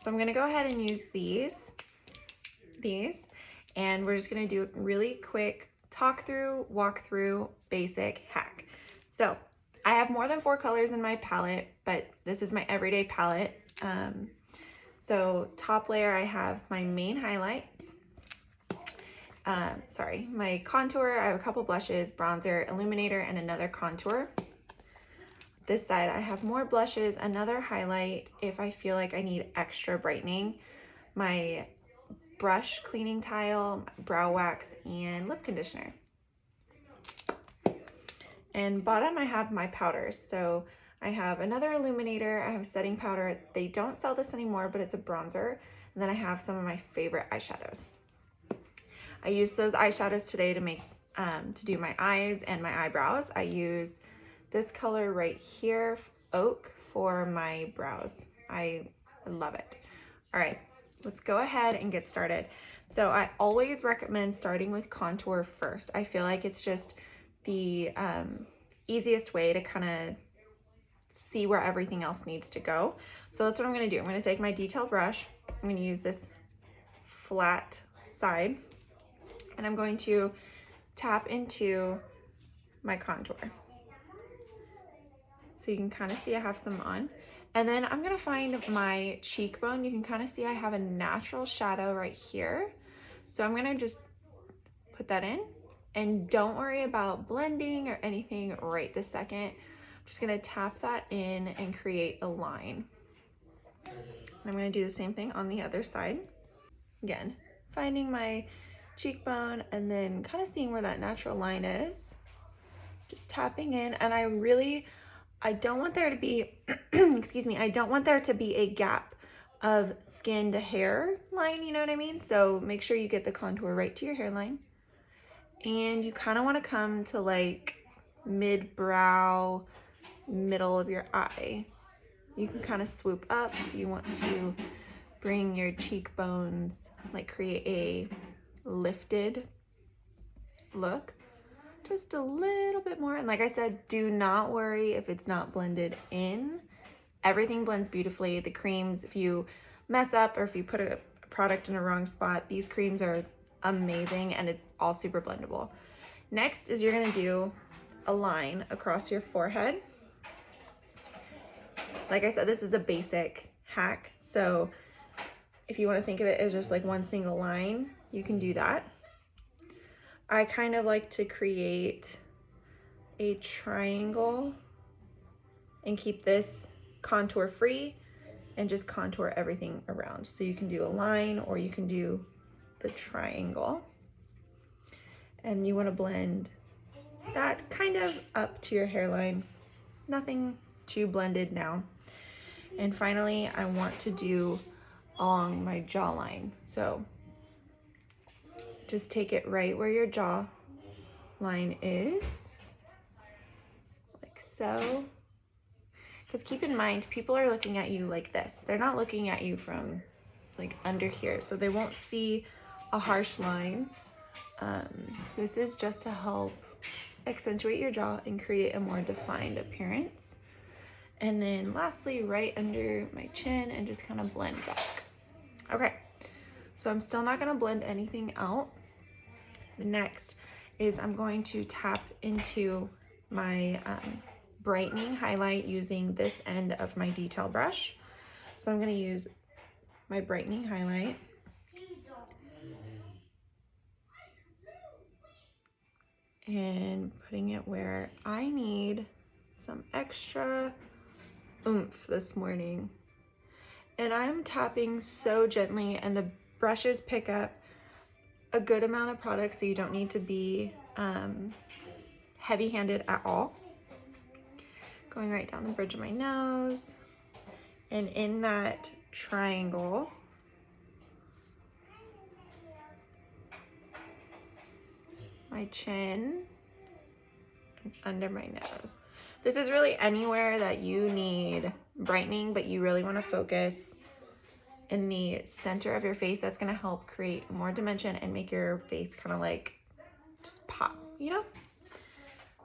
So I'm gonna go ahead and use these, and we're just gonna do a really quick walk through basic hack. So I have more than 4 colors in my palette, but this is my everyday palette. So top layer, I have my main highlights. My contour, I have a couple blushes, bronzer, illuminator, and another contour. This side, I have more blushes, another highlight if I feel like I need extra brightening, my brush cleaning tile, brow wax, and lip conditioner. And bottom, I have my powders. So I have another illuminator, I have a setting powder. They don't sell this anymore, but it's a bronzer. And then I have some of my favorite eyeshadows. I used those eyeshadows today to do my eyes and my eyebrows. I used this color right here, Oak, for my brows. I love it. All right, let's go ahead and get started. So I always recommend starting with contour first. I feel like it's just the easiest way to kind of see where everything else needs to go. So that's what I'm gonna do. I'm gonna take my detail brush. I'm gonna use this flat side, and I'm going to tap into my contour. So you can kind of see I have some on. And then I'm gonna find my cheekbone. You can kind of see I have a natural shadow right here. So I'm gonna just put that in, and don't worry about blending or anything right this second. I'm just gonna tap that in and create a line. And I'm gonna do the same thing on the other side. Again, finding my cheekbone and then kind of seeing where that natural line is. Just tapping in, and I don't want there to be, excuse me, I don't want there to be a gap of skin to hair line, you know what I mean? So make sure you get the contour right to your hairline. And you kind of want to come to like mid-brow, middle of your eye. You can kind of swoop up if you want to bring your cheekbones, like create a lifted look. Just a little bit more. And like I said, do not worry if it's not blended in. Everything blends beautifully. The creams, if you mess up or if you put a product in a wrong spot, these creams are amazing and it's all super blendable. Next is you're gonna do a line across your forehead. Like I said, this is a basic hack. So if you want to think of it as just like one single line, you can do that. I kind of like to create a triangle and keep this contour free and just contour everything around. So you can do a line or you can do the triangle. And you want to blend that kind of up to your hairline. Nothing too blended now. And finally, I want to do along my jawline. So just take it right where your jaw line is, like so. Because keep in mind, people are looking at you like this. They're not looking at you from like under here, so they won't see a harsh line. This is just to help accentuate your jaw and create a more defined appearance. And then lastly, right under my chin, and just kind of blend back. Okay, so I'm still not gonna blend anything out. The next is I'm going to tap into my brightening highlight using this end of my detail brush. So I'm gonna use my brightening highlight. And putting it where I need some extra oomph this morning. And I'm tapping so gently, and the brushes pick up a good amount of product, so you don't need to be heavy-handed at all. Going right down the bridge of my nose, and in that triangle, my chin, and under my nose. This is really anywhere that you need brightening, but you really want to focus in the center of your face. That's going to help create more dimension and make your face kind of like just pop, you know?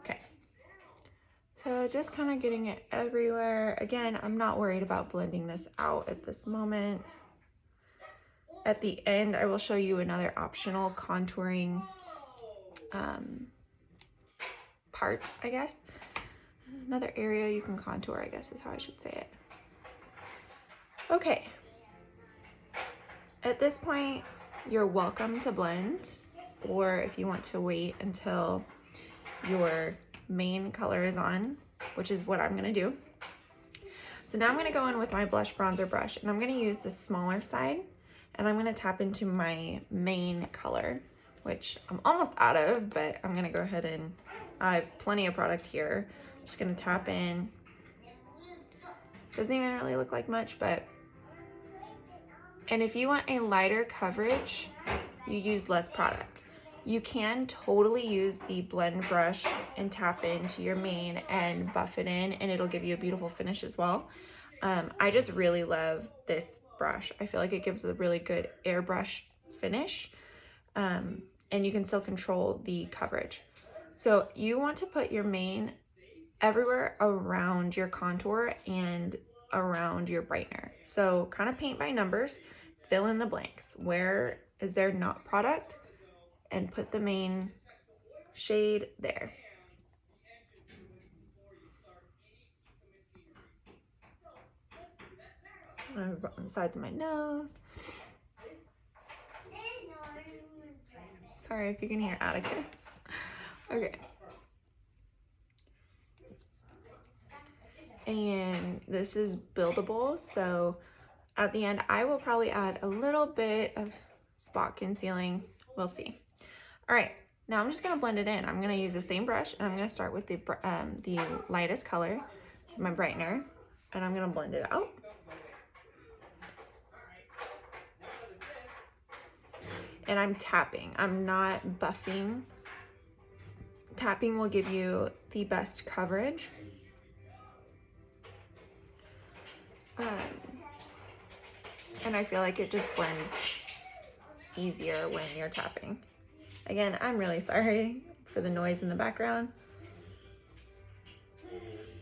Okay. So just kind of getting it everywhere. Again, I'm not worried about blending this out at this moment. At the end, I will show you another optional contouring part, I guess. Another area you can contour, I guess is how I should say it. Okay. At this point, you're welcome to blend, or if you want to wait until your main color is on, which is what I'm gonna do. So now I'm gonna go in with my blush bronzer brush, and I'm gonna use the smaller side, and I'm gonna tap into my main color, which I'm almost out of, but I'm gonna go ahead and I have plenty of product here. I'm just gonna tap in. Doesn't even really look like much, but, and if you want a lighter coverage, you use less product. You can totally use the blend brush and tap into your main and buff it in, and it'll give you a beautiful finish as well. I just really love this brush. I feel like it gives a really good airbrush finish, and you can still control the coverage. So you want to put your main everywhere around your contour and around your brightener. So kind of paint by numbers, fill in the blanks. Where is there not product? And put the main shade there. On the sides of my nose. Sorry if you can hear Atticus. Okay. And this is buildable, so at the end I will probably add a little bit of spot concealing. We'll see. All right, now I'm just gonna blend it in. I'm gonna use the same brush, and I'm gonna start with the lightest color, so my brightener, and I'm gonna blend it out. And I'm tapping, I'm not buffing. Tapping will give you the best coverage. And I feel like it just blends easier when you're tapping. Again, I'm really sorry for the noise in the background.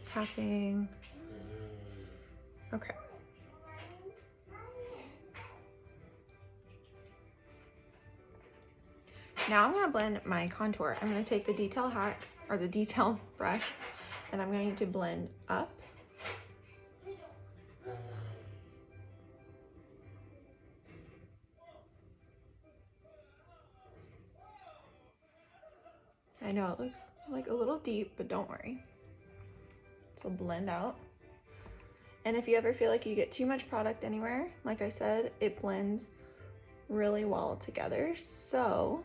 Tapping. Okay. Now I'm gonna blend my contour. I'm gonna take the detail hack, or the detail brush, and I'm going to blend up. I know it looks like a little deep, but don't worry. So blend out. And if you ever feel like you get too much product anywhere, like I said, it blends really well together. So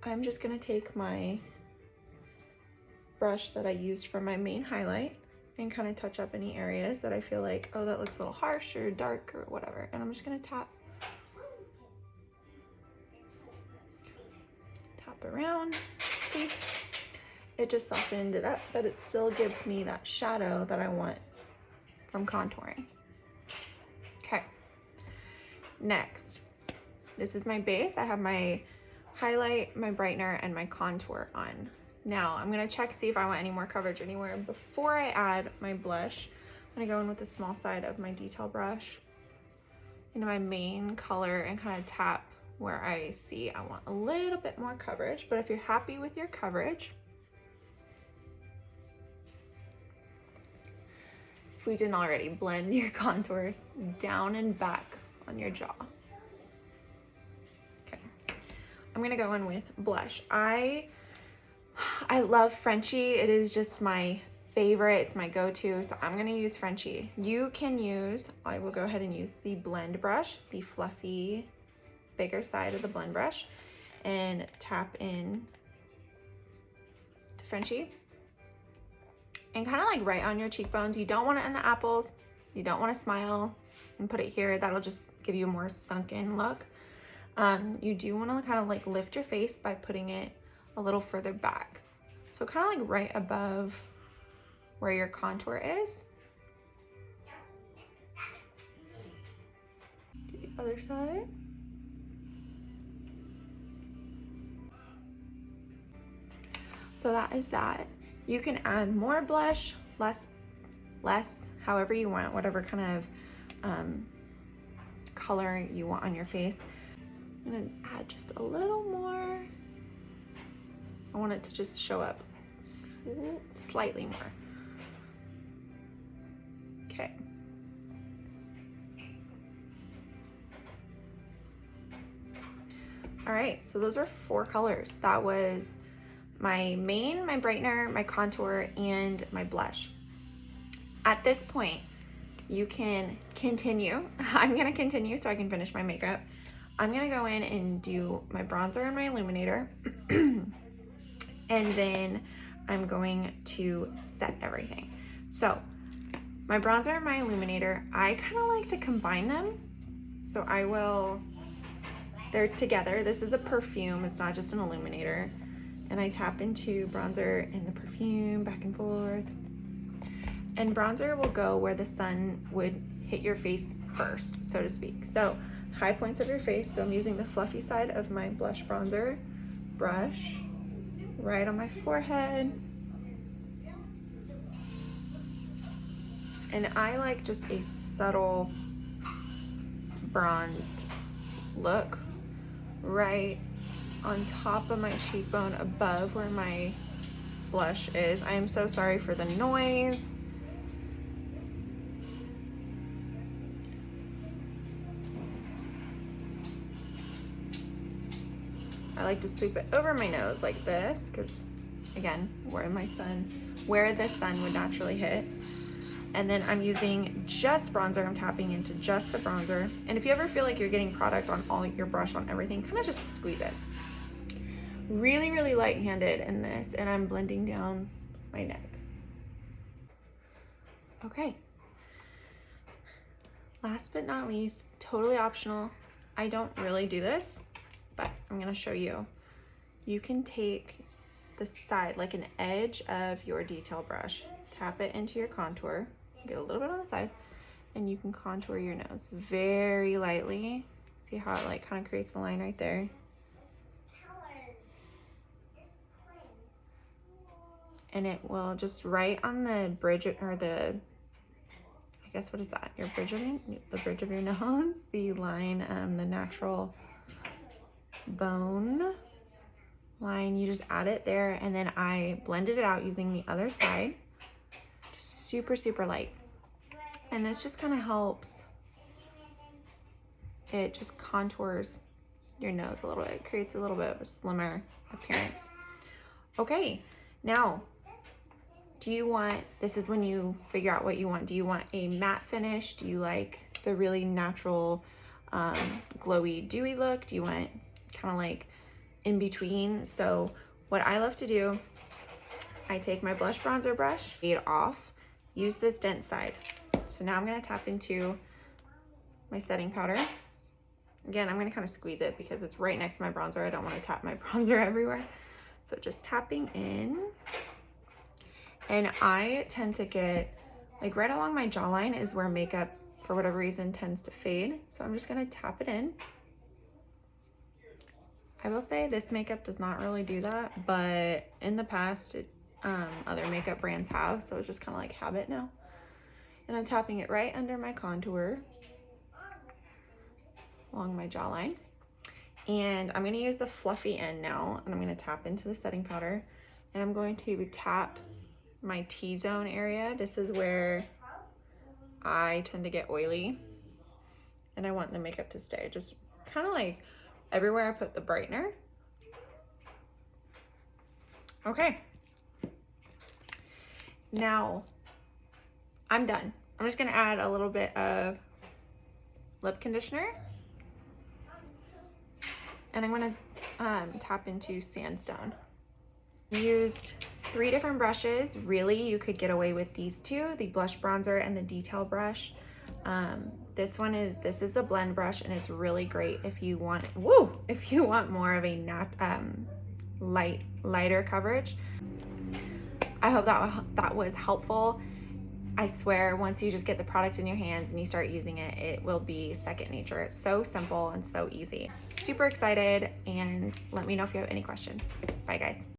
I'm just gonna take my brush that I used for my main highlight and kind of touch up any areas that I feel like, oh, that looks a little harsh or dark or whatever. And I'm just gonna tap around. See, it just softened it up, but it still gives me that shadow that I want from contouring. Okay, next, this is my base. I have my highlight, my brightener, and my contour on. Now I'm gonna check, see if I want any more coverage anywhere. Before I add my blush, I'm gonna go in with the small side of my detail brush into my main color and kind of tap where I see I want a little bit more coverage. But if you're happy with your coverage, if we didn't already, blend your contour down and back on your jaw. Okay, I'm gonna go in with blush. I love Frenchie. It is just my favorite. It's my go-to, so I'm gonna use Frenchie. You can use, I will go ahead and use the blend brush, the fluffy, bigger side of the blend brush, and tap in to Frenchie. And kind of like right on your cheekbones. You don't want it in the apples. You don't want to smile and put it here. That'll just give you a more sunken look. You do want to kind of like lift your face by putting it a little further back. So kind of like right above where your contour is. Do the other side. So that is that. You can add more blush, less, however you want, whatever kind of color you want on your face. I'm gonna add just a little more. I want it to just show up slightly more. Okay. All right, so those are 4 colors. That was my main, my brightener, my contour, and my blush. At this point, you can continue. I'm gonna continue so I can finish my makeup. I'm gonna go in and do my bronzer and my illuminator. And then I'm going to set everything. So my bronzer and my illuminator, I kind of like to combine them. So they're together. This is a perfume, it's not just an illuminator. And I tap into bronzer and the perfume back and forth. And bronzer will go where the sun would hit your face first, so to speak. So high points of your face. So I'm using the fluffy side of my blush bronzer brush right on my forehead. And I like just a subtle bronze look right on top of my cheekbone above where my blush is. I am so sorry for the noise. I like to sweep it over my nose like this because, again, where the sun would naturally hit. And then I'm using just bronzer. I'm tapping into just the bronzer. And if you ever feel like you're getting product on all your brush on everything, kind of just squeeze it. Really, really light-handed in this, and I'm blending down my neck. Okay. Last but not least, totally optional. I don't really do this, but I'm gonna show you. You can take the side, like an edge of your detail brush, tap it into your contour, get a little bit on the side, and you can contour your nose very lightly. See how it like kind of creates the line right there? And it will just right on the bridge, or the, I guess, what is that? The bridge of your nose, the line, the natural bone line, you just add it there, and then I blended it out using the other side. Just super, super light. And this just kind of helps. It just contours your nose a little bit. It creates a little bit of a slimmer appearance. Okay, now, this is when you figure out what you want. Do you want a matte finish? Do you like the really natural, glowy, dewy look? Do you want kind of like in between? So what I love to do, I take my blush bronzer brush, fade off, use this dense side. So now I'm gonna tap into my setting powder. Again, I'm gonna kind of squeeze it because it's right next to my bronzer. I don't wanna tap my bronzer everywhere. So just tapping in. And I tend to get, like right along my jawline is where makeup, for whatever reason, tends to fade. So I'm just gonna tap it in. I will say this makeup does not really do that, but in the past, other makeup brands have, so it's just kind of like habit now. And I'm tapping it right under my contour, along my jawline. And I'm gonna use the fluffy end now, and I'm gonna tap into the setting powder, and I'm going to tap my T-zone area. This is where I tend to get oily, and I want the makeup to stay. Just kind of like everywhere I put the brightener. Okay. Now, I'm done. I'm just gonna add a little bit of lip conditioner. And I'm gonna tap into Sandstone. Used 3 different brushes. Really, you could get away with these 2, the blush bronzer and the detail brush. This is the blend brush, and it's really great if you want, more of a lighter coverage. I hope that was helpful. I swear, once you just get the product in your hands and you start using it, it will be second nature. It's so simple and so easy. Super excited, and let me know if you have any questions. Bye, guys.